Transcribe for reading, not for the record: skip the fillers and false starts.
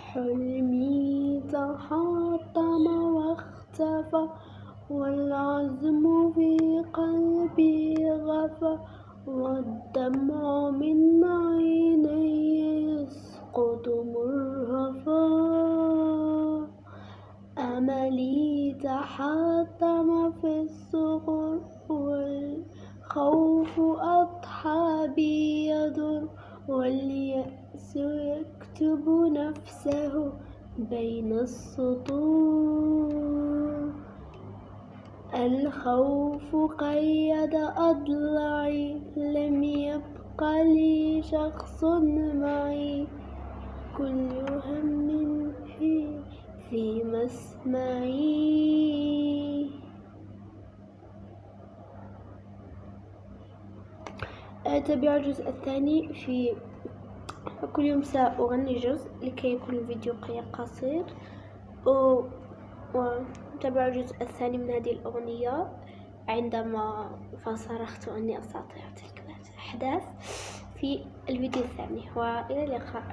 حلمي تحطم واختفى، والعزم في قلبي غفى، والدمع من عيني يسقط مرهفا. أملي تحطم في الصغر، والخوف أضحى بي يضر، واليأس يكتب نفسه بين السطور. الخوف قيد أضلعي، لم يبق لي شخص معي، كل هم في مسمعي. تابعوا الجزء الثاني في كل يوم سأغني جزء لكي يكون الفيديو قصير، وتابعوا الجزء الثاني من هذه الأغنية عندما فصرخت أني أستطيع تلك الأحداث في الفيديو الثاني، وإلى اللقاء.